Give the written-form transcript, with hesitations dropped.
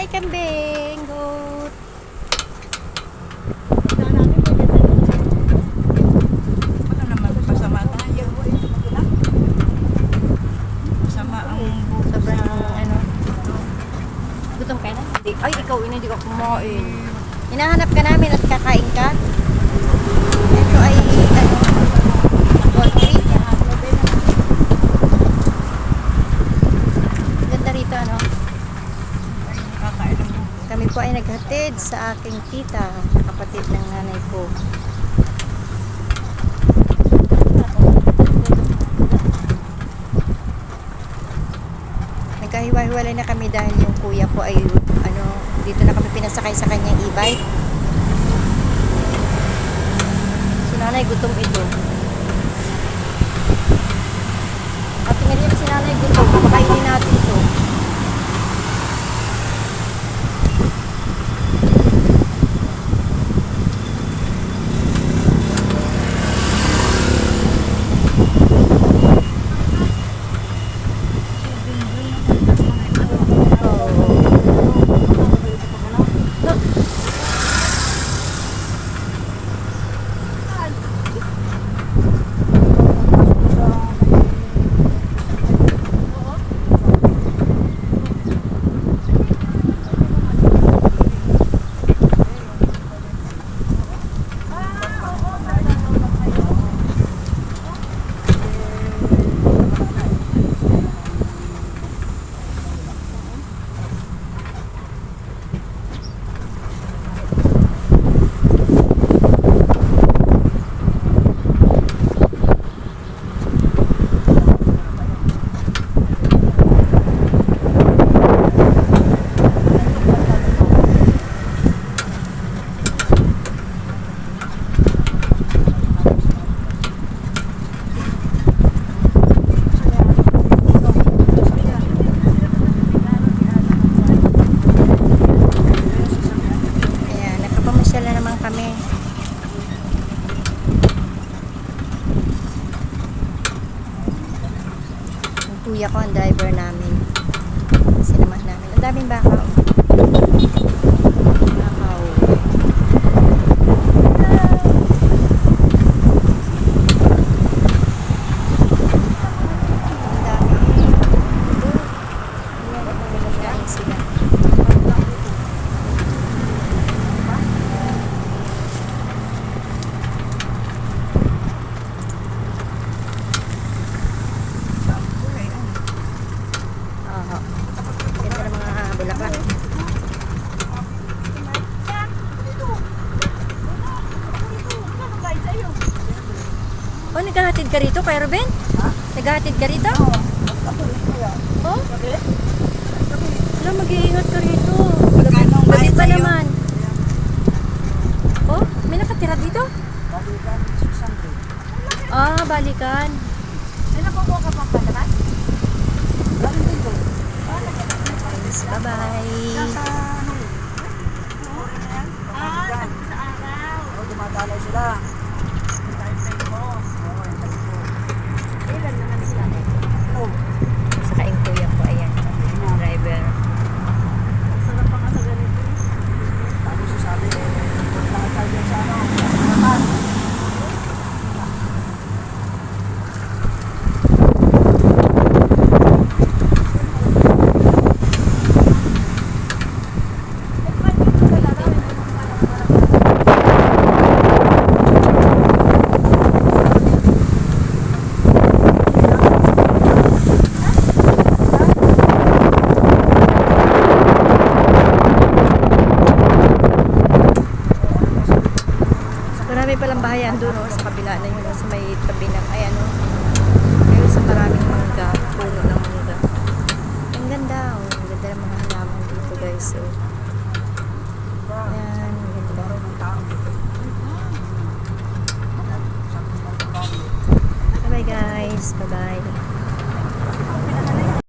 Hi, kambing. Goat. Baka naman pasama tayo. Masama ang Sobrang ano. Gutom ka na? Hindi. Ay, ikaw hindi ka kumain. Hinahanap ka namin at kakain ka. Ito ay ano, poultry. Ganda rito ano. kakain ng Kami po ay naghatid sa aking tita, kapatid ng nanay ko. Nagkahiwa-hiwalay na kami dahil yung kuya ko ay ano, dito na kami pinasakay sa kanyang e-bike. Si nanay gutom ito. At tingnan niyo si nanay gutom, papakainin natin ito. Kami. Yung kuya ko ang driver namin. Sinamahan namin. Ang daming bakaw. Bakaw. Ang dami. Ayan, sila. Ganda ng mga bulaklak. Oh, naghahatid ka rito, Kuya Ruben? Naghahatid ka rito? Oh? Wala, mag-iingat ka rito. Gabi pa naman. Oh, may nakatira dito? Ah, balikan. May nakukuha ka pang palabas? Bye-bye. Sa araw. Dumadalaw sila. Ilan naman sila? Saka yung kuya ko, ayan. Driver. Sarap pa nga sa ganito. Tapos sasabi, punta ka tayo sa ano. Marami palang bahayan doon sa kabila na yun, sa may tabi ng, ayan o. Ayun sa maraming mangga, puno ng mangga. Ang ganda o, ang ganda ng mga halaman dito guys. So, ayan, ang ganda. Bye bye guys, bye bye.